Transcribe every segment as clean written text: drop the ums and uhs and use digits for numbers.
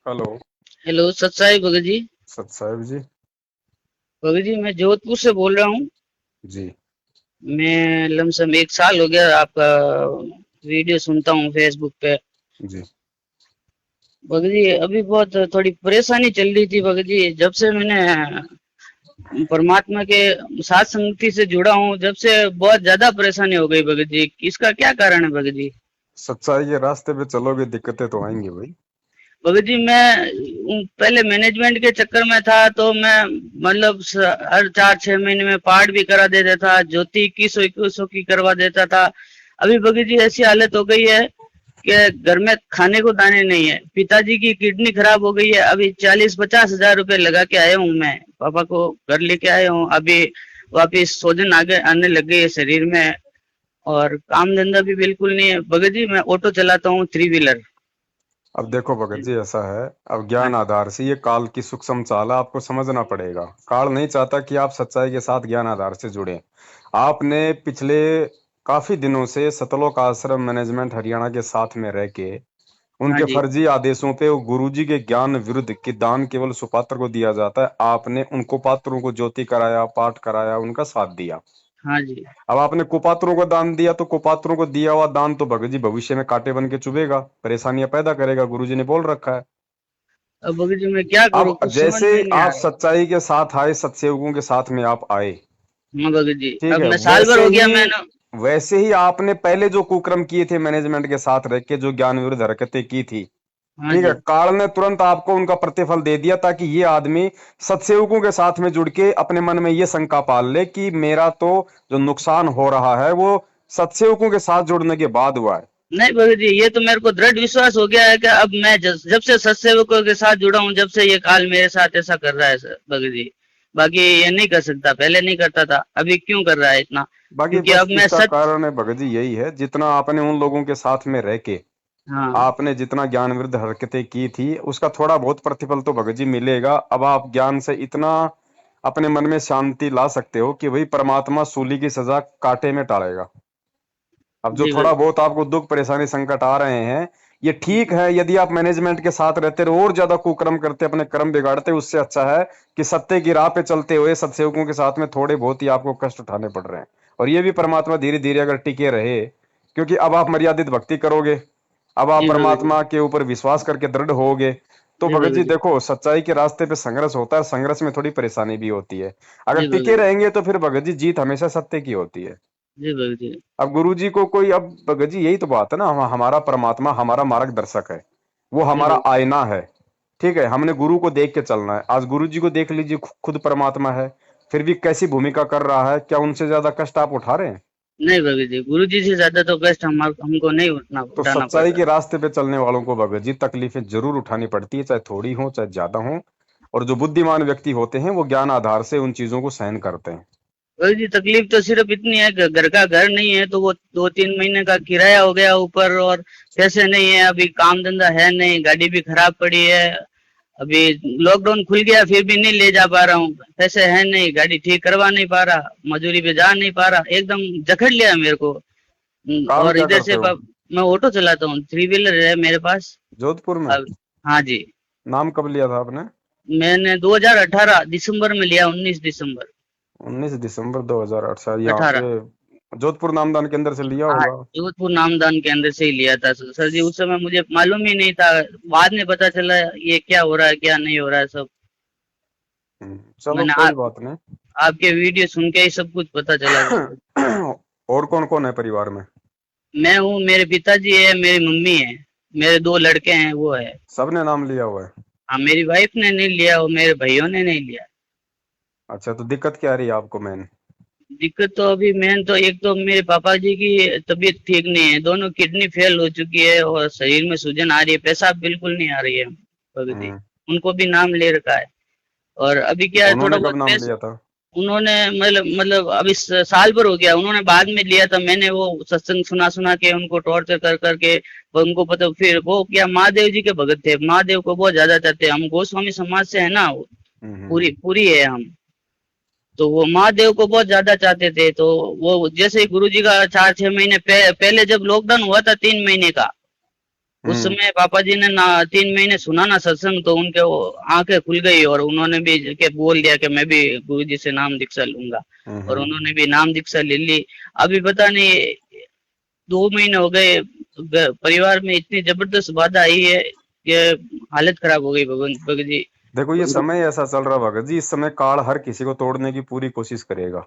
Hello. Hello सत साई भगत जी। सत साहिब जी। भगत जी मैं जोधपुर से बोल रहा हूँ। जी। मैं लमसम 1 साल हो गया आपका वीडियो सुनता हूँ फेसबुक पे। जी। भगत जी अभी बहुत थोड़ी परेशानी चल रही थी भगत जी, जब से मैंने परमात्मा के साथ संगति से जुड़ा हूँ, जब से बहुत ज्यादा परेशानी हो गई भगत जी। इसका क्या कारण है भगत जी? सच्चाई के रास्ते पे चलोगे दिक्कतें तो आएंगी भाई। भगत जी मैं पहले मैनेजमेंट के चक्कर में था, तो मैं मतलब हर 4-6 महीने में पाठ भी करा देता था, ज्योति 2100 की करवा देता था। अभी भगत जी ऐसी हालत हो गई है कि घर में खाने को दाने नहीं है। पिताजी की किडनी खराब हो गई है। अभी 40-50 हजार रुपए लगा के आया हूँ, मैं पापा को घर लेके आया हूँ। अभी वापिस सोजन आगे आने लग गई है शरीर में, और काम धंधा भी बिल्कुल नहीं है भगत जी। मैं ऑटो चलाता हूँ, 3 व्हीलर। अब देखो भगत जी, ऐसा है। अब हाँ ज्ञान जी। आधार से ये काल की सूक्ष्म चाल है, आपको समझना पड़ेगा। काल नहीं चाहता कि आप सच्चाई के साथ ज्ञान आधार से जुड़े। आपने पिछले काफी दिनों से सतलोक आश्रम मैनेजमेंट हरियाणा के साथ में रह के हाँ उनके जी। फर्जी आदेशों पे वो गुरुजी के ज्ञान विरुद्ध कि दान केवल सुपात्र को दिया जाता है, आपने उन कुपात्रों को ज्योति कराया, पाठ कराया, उनका साथ दिया। हाँ जी। अब आपने कुपात्रों को दान दिया तो कुपात्रों को दिया हुआ दान तो भगत जी भविष्य में कांटे बन के चुभेगा, परेशानियां पैदा करेगा, गुरुजी ने बोल रखा है। अब भगत जी मैं क्या करूँ, अब कुछ समझ जैसे में नहीं आ आप रहा। सच्चाई के साथ आए, सत्सेवकों के साथ में आप आए, हाँ भगत जी, ठीक अब है, मैं साल भर हो गया मैंने। वैसे ही आपने पहले जो कुकर्म किए थे मैनेजमेंट के साथ रह के, जो ज्ञान विरुद्ध हरकतें की थी, हाँ ठीक है, जी। काल ने तुरंत आपको उनका प्रतिफल दे दिया ताकि ये आदमी सत्सेवकों के साथ में जुड़ के अपने मन में ये शंका पाल ले कि मेरा तो जो नुकसान हो रहा है वो सत्सेवकों के साथ जुड़ने के बाद हुआ है। नहीं भगत जी, ये तो मेरे को दृढ़ विश्वास हो गया है कि अब मैं जब से सत्सेवकों के साथ जुड़ा हूँ, जब से ये काल मेरे साथ ऐसा कर रहा है भगत जी। बाकी ये नहीं कर सकता, पहले नहीं करता था, अभी क्यों कर रहा है इतना? बाकी क्योंकि बस अब मैं इसका सच। कारण है भगत जी यही है, जितना आपने उन लोगों के साथ में रह के हाँ आपने जितना ज्ञान विरुद्ध हरकतें की थी उसका थोड़ा बहुत प्रतिफल तो भगत जी मिलेगा। अब आप ज्ञान से इतना अपने मन में शांति ला सकते हो कि भाई परमात्मा सूली की सजा कांटे में टालेगा। अब जो जी थोड़ा भगत। बहुत आपको दुख परेशानी संकट आ रहे हैं, ये ठीक है। यदि आप मैनेजमेंट के साथ रहते रहो और ज्यादा कुकर्म करते, अपने कर्म बिगाड़ते, उससे अच्छा है कि सत्य की राह पे चलते हुए सत्सेवकों के साथ में थोड़े बहुत ही आपको कष्ट उठाने पड़ रहे हैं। और ये भी परमात्मा धीरे धीरे अगर टिके रहे, क्योंकि अब आप मर्यादित भक्ति करोगे, अब आप जी भगत जी। परमात्मा के ऊपर विश्वास करके दृढ़ होगे, तो जी भगत भगत जी जी। देखो, सच्चाई के रास्ते पे संघर्ष होता है, संघर्ष में थोड़ी परेशानी भी होती है। अगर जी भगत टिके जी। रहेंगे तो फिर भगत जी जीत हमेशा सत्य की होती है। जी भगत जी। अब गुरु जी को कोई, अब भगत जी यही तो बात है ना, हमारा परमात्मा हमारा मार्गदर्शक है, वो जी हमारा भगत। आईना है। ठीक है, हमने गुरु को देख के चलना है। आज गुरु जी को देख लीजिए, खुद परमात्मा है, फिर भी कैसी भूमिका कर रहा है, क्या उनसे ज्यादा कष्ट आप उठा रहे हैं? नहीं भगत जी, गुरु जी से ज्यादा तो कष्ट हमको नहीं तो उठाना पड़ सच्चाई रहा। के रास्ते पे चलने वालों को भगत जी तकलीफें जरूर उठानी पड़ती है, चाहे थोड़ी हो चाहे ज्यादा हो। और जो बुद्धिमान व्यक्ति होते हैं वो ज्ञान आधार से उन चीजों को सहन करते हैं। भाई जी तकलीफ तो सिर्फ इतनी है कि घर का घर नहीं है, तो वो 2-3 महीने का किराया हो गया ऊपर, और पैसे नहीं है, अभी काम धंधा है नहीं, गाड़ी भी खराब पड़ी है। अभी लॉकडाउन खुल गया फिर भी नहीं ले जा पा रहा हूँ, पैसे है नहीं, गाड़ी ठीक करवा नहीं पा रहा, मजदूरी पे जा नहीं पा रहा, एकदम जकड़ लिया है मेरे को। काम और क्या इधर करते से हो? मैं ऑटो चलाता हूँ, 3 व्हीलर है मेरे पास। जोधपुर में? अब हाँ जी। नाम कब लिया था आपने? मैंने 2018 दिसंबर में लिया, 19 दिसंबर। 19 दिसंबर 2008 शायद, यहाँ 18। पे जोधपुर नामदान केंद्र से लिया हाँ, होगा। जोधपुर नामदान के अंदर से ही लिया था सर जी। उस समय मुझे मालूम ही नहीं था, बाद में पता चला ये क्या हो रहा है क्या नहीं हो रहा है सब। चलो मैंने कोई बात आपके वीडियो सुन के ही सब कुछ पता चला सर। नहीं। और कौन कौन है परिवार में? मैं हूँ, मेरे पिताजी है, मेरी मम्मी है, मेरे 2 लड़के हैं, वो है। सबने नाम लिया हुआ है? हाँ, मेरी वाइफ ने नहीं लिया और मेरे भाइयों ने नहीं लिया। अच्छा, तो दिक्कत क्या आ रही है आपको मेन? दिक्कत तो अभी मेन तो, एक तो मेरे पापा जी की तबीयत ठीक नहीं है, दोनों किडनी फेल हो चुकी है और शरीर में सूजन आ रही है, पेशाब बिल्कुल नहीं आ रही है भगत जी। हम्म। उनको भी नाम ले रखा है। और अभी क्या है, थोड़ा उन्होंने बहुत कब नाम पैसे लिया था? उन्होंने मतलब अभी साल भर हो गया, उन्होंने बाद में लिया था। मैंने वो सत्संग सुना सुना के उनको टॉर्चर कर करके वो, उनको पता, फिर वो क्या महादेव जी के भगत थे, महादेव को बहुत ज्यादा चाहते हैं। हम गोस्वामी समाज से है ना, पूरी हम्म। पूरी है हम। तो वो महादेव को बहुत ज्यादा चाहते थे, तो वो जैसे ही गुरु जी का 4-6 महीने पहले जब लॉकडाउन हुआ था 3 महीने का, उस हम्म। समय पापा जी ने ना 3 महीने सुना ना सत्संग, तो उनके वो आंखें खुल गई और उन्होंने भी के बोल दिया कि मैं भी गुरु जी से नाम दीक्षा लूंगा। और हम्म। उन्होंने भी नाम दीक्षा ले ली। अभी पता नहीं 2 महीने हो गए, परिवार में इतनी जबरदस्त बाधा आई है कि हालत खराब हो गई भगवान भगत जी। देखो ये समय ऐसा चल रहा भगत जी, इस समय काल हर किसी को तोड़ने की पूरी कोशिश करेगा।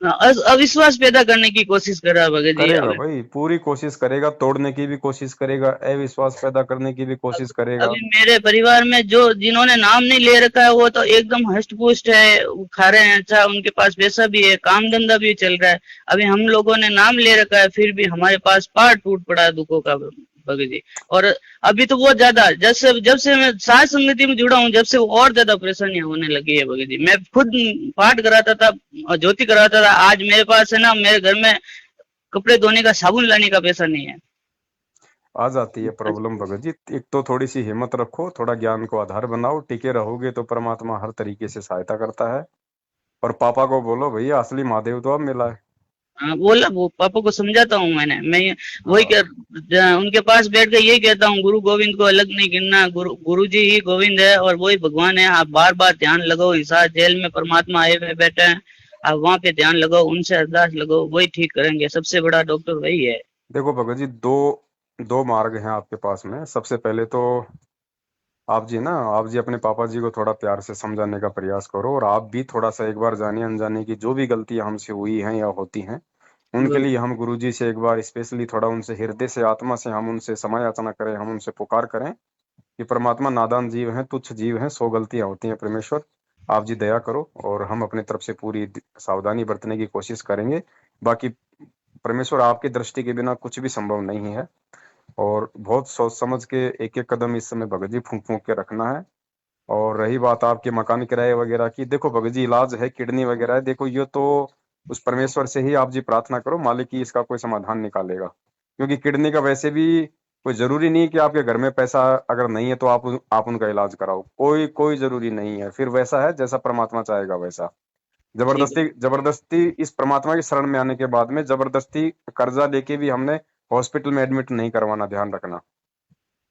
अविश्वास पैदा करने की कोशिश कर रहा है भगत जी। करेगा भाई, पूरी कोशिश करेगा, तोड़ने की भी कोशिश करेगा, अविश्वास पैदा करने की भी कोशिश करेगा। अभी मेरे परिवार में जो जिन्होंने नाम नहीं ले रखा है वो तो एकदम हष्ट पुष्ट है, वो खा रहे हैं अच्छा, उनके पास पैसा भी है, काम धंधा भी चल रहा है। अभी हम लोगों ने नाम ले रखा है फिर भी हमारे पास पहाड़ टूट पड़ा है दुखों का भगत जी। और अभी तो बहुत ज्यादा, जब से मैं साथ संगति में जुड़ा हूँ, जब से वो और ज्यादा परेशानियां होने लगी है भगत जी। मैं खुद पाठ कराता था और ज्योति कराता था, आज मेरे पास है ना, मेरे घर में कपड़े धोने का साबुन लाने का पैसा नहीं है। आ जाती है प्रॉब्लम भगत जी। एक तो थोड़ी सी हिम्मत रखो, थोड़ा ज्ञान को आधार बनाओ, टिके रहोगे तो परमात्मा हर तरीके से सहायता करता है। और पापा को बोलो भैया असली महादेव तो अब मिला है। हाँ, बोला वो पापा को समझाता हूँ मैं वही हाँ। उनके पास बैठ के यही कहता हूँ, गुरु गोविंद को अलग नहीं गिनना, गुरु जी ही गोविंद है और वही भगवान है। आप बार बार ध्यान लगाओ, इस जेल में परमात्मा आए हुए बैठे हैं, आप वहां पे ध्यान लगाओ, उनसे अरदास लगाओ, वही ठीक करेंगे। सबसे बड़ा डॉक्टर वही है। देखो भगत जी, दो दो मार्ग हैं आपके पास में। सबसे पहले तो आप जी अपने पापा जी को थोड़ा प्यार से समझाने का प्रयास करो, और आप भी थोड़ा सा एक बार जाने अनजाने की जो भी गलतियां हमसे हुई हैं या होती हैं, उनके लिए हम गुरु जी से एक बार स्पेशली थोड़ा उनसे हृदय से आत्मा से हम उनसे क्षमा याचना करें, हम उनसे पुकार करें कि परमात्मा नादान जीव हैं, तुच्छ जीव हैं, 100 गलतियां होती हैं परमेश्वर, आप जी दया करो। और हम अपनी तरफ से पूरी सावधानी बरतने की कोशिश करेंगे। बाकी परमेश्वर आपकी दृष्टि के बिना कुछ भी संभव नहीं है। और बहुत सोच समझ के एक एक कदम इस समय भगत जी फूंक फूंक के रखना है। और रही बात आपके मकान किराए वगैरह की, देखो भगत जी इलाज है, किडनी वगैरह है, देखो ये तो उस परमेश्वर से ही आप जी प्रार्थना करो, मालिक की इसका कोई समाधान निकालेगा। क्योंकि किडनी का वैसे भी कोई जरूरी नहीं कि आपके घर में पैसा अगर नहीं है तो आप उनका इलाज कराओ, कोई कोई जरूरी नहीं है। फिर वैसा है जैसा परमात्मा चाहेगा वैसा। जी जबरदस्ती जबरदस्ती इस परमात्मा की शरण में आने के बाद में जबरदस्ती कर्जा लेके भी हमने हॉस्पिटल में एडमिट नहीं करवाना, ध्यान रखना।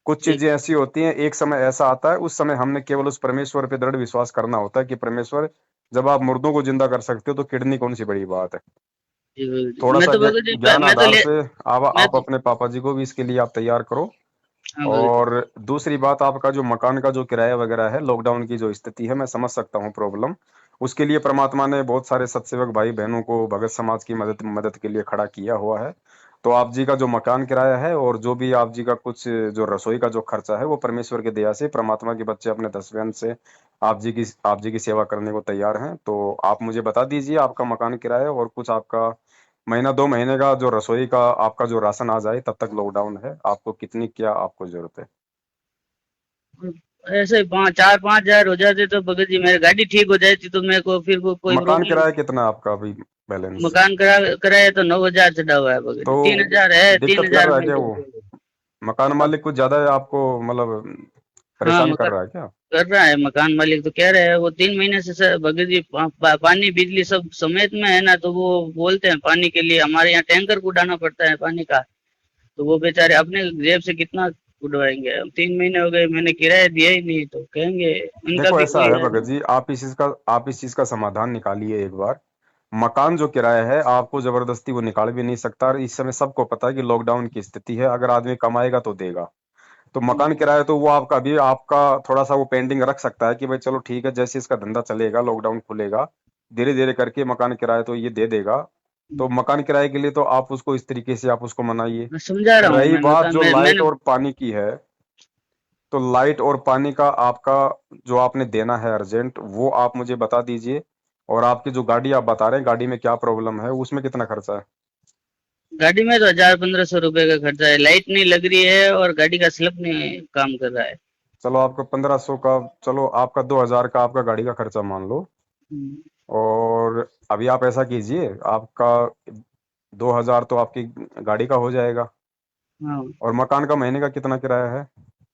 कुछ जी चीजें ऐसी होती हैं, एक समय ऐसा आता है, उस समय हमने केवल उस परमेश्वर पे दृढ़ विश्वास करना होता है कि परमेश्वर, जब आप मुर्दों को जिंदा कर सकते हो तो किडनी कौन सी बड़ी बात है। जी थोड़ा मैं सा तो भगत जी ज्ञान मैं तो आधार ले से मैं आप तो अपने पापा जी को भी इसके लिए आप तैयार करो। हाँ भगत जी। और दूसरी बात, आपका जो मकान का जो किराया वगैरह है, लॉकडाउन की जो स्थिति है, मैं समझ सकता हूँ प्रॉब्लम। उसके लिए परमात्मा ने बहुत सारे सत्सेवक भाई बहनों को भगत समाज की मदद मदद के लिए खड़ा किया हुआ है। तो आप जी का जो मकान किराया है और जो भी आप जी का कुछ जो रसोई का जो खर्चा है, वो परमेश्वर की दया से परमात्मा के बच्चे अपने दसवें से आप जी की सेवा करने को तैयार हैं। तो आप मुझे बता दीजिए आपका मकान किराया और कुछ आपका महीना 2 महीने का जो रसोई का आपका जो राशन आ जाए, तब तक लॉकडाउन है, आपको कितनी क्या आपको जरूरत है। ऐसे 4-5 हजार हो जाते तो भगत जी मेरी गाड़ी ठीक हो जाती तो मेरे को फिर कोई मकान प्रॉब्लम। किराया कितना है आपका अभी बैलेंस। मकान कराया तो 9 हजार चढ़ा हुआ है भगत तो जी, 3 हजार है, तीन दिक्कत कर हजार रहा है में। क्या वो मकान मालिक कुछ ज्यादा है आपको, मतलब हाँ, परेशान कर मकान रहा है क्या। कर रहा है, मकान मालिक तो कह रहे हैं, वो 3 महीने से सर भगत जी पानी बिजली सब समेत में है ना, तो वो बोलते हैं पानी के लिए हमारे यहाँ टैंकर को उड़ाना पड़ता है पानी का। तो वो बेचारे अपने जेब से कितना उड़वाएंगे। अब 3 महीने हो गए मैंने किराया दिया ही नहीं, तो कहेंगे इनका देखो भी ऐसा कोई है है। भगत जी, आप इस चीज का समाधान निकालिए एक बार। मकान जो किराया है आपको जबरदस्ती वो निकाल भी नहीं सकता, और इस समय सबको पता है कि लॉकडाउन की स्थिति है, अगर आदमी कमाएगा तो देगा। तो मकान किराया तो वो आपका अभी आपका थोड़ा सा वो पेंडिंग रख सकता है कि भाई चलो ठीक है, जैसे इसका धंधा चलेगा, लॉकडाउन खुलेगा, धीरे धीरे करके मकान किराया तो ये दे देगा। तो मकान किराए के लिए तो आप उसको इस तरीके से आप उसको मनाइए। मैं समझा रहा हूँ, रही मैं बात मकान जो में लाइट मैंने। और पानी की है, तो लाइट और पानी का आपका जो आपने देना है अर्जेंट, वो आप मुझे बता दीजिए। और आपकी जो गाड़ी आप बता रहे हैं, गाड़ी में क्या प्रॉब्लम है, उसमें कितना खर्चा है। गाड़ी में तो 1000-1500 रुपए का खर्चा है, लाइट नहीं लग रही है और गाड़ी का स्लप नहीं काम कर रहा है। चलो आपका 1500 का, चलो आपका 2000 का आपका गाड़ी का खर्चा मान लो। हम्म, और अभी आप ऐसा कीजिए, आपका 2000 तो आपकी गाड़ी का हो जाएगा। हाँ, और मकान का महीने का कितना किराया है।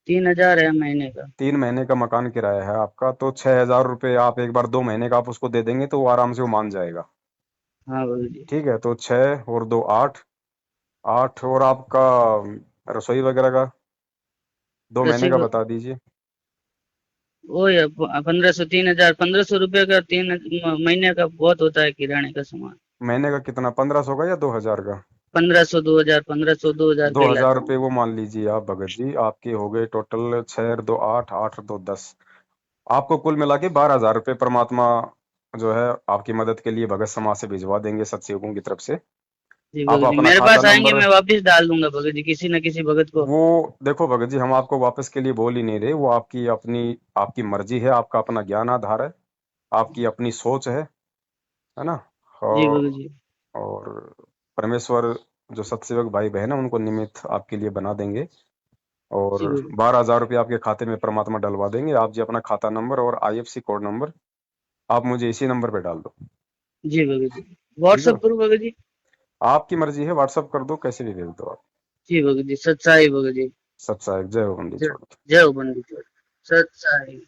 3 हजार है महीने का। 3 महीने का मकान किराया है आपका, तो 6000 रुपये आप एक बार 2 महीने का आप उसको दे देंगे तो वो आराम से वो मान जाएगा। हाँ बाबू जी। ठीक है, तो 6 और 2 8, 8 और आपका रसोई वगैरह का 2 महीने दसी का को बता दीजिए। वो है 1500 3000 1500 रुपये का 3 महीने का बहुत होता है किराने का सामान। महीने का कितना, 1500 का या 2000 का? 1500 2000 1500 2000 दो के हजार लाता रुपये हूँ। वो मान लीजिए आप भगत जी, आपके हो गए टोटल 6 और 2 8, 8 और 2 10। आपको कुल मिला के 12,000 रुपये परमात्मा जो है आपकी मदद के लिए भगत समाज से भिजवा देंगे, सत्संगों की तरफ से। जी आप भगत जी, अपना मेरे खाता पास आएंगे नंबर, मैं वापस डाल दूंगा भगत जी, किसी न किसी भगत को। वो देखो भगत जी, हम आपको वापस के लिए बोल ही नहीं रहे, वो आपकी अपनी आपकी मर्जी है, आपका अपना ज्ञान आधार है, आपकी अपनी सोच है ना। जी और भगत जी। और परमेश्वर जो सत्सेवक भाई बहन है उनको निमित्त आपके लिए बना देंगे। और जी भगत 12,000 रुपये आपके खाते में परमात्मा डलवा देंगे। आप जी अपना खाता नंबर और IFC कोड नंबर आप मुझे इसी नंबर पे डाल दो। जी भगत जी। ठीक है, व्हाट्सअप करूँ भगत जी? आपकी मर्जी है, व्हाट्सअप कर दो, कैसे भी भेज दो आप। जी भगत जी, सच्चाई भगत जी। सत्साई, जय हो बंदी जय छोड़। जय हो बंदी छोड़। सच्चाई।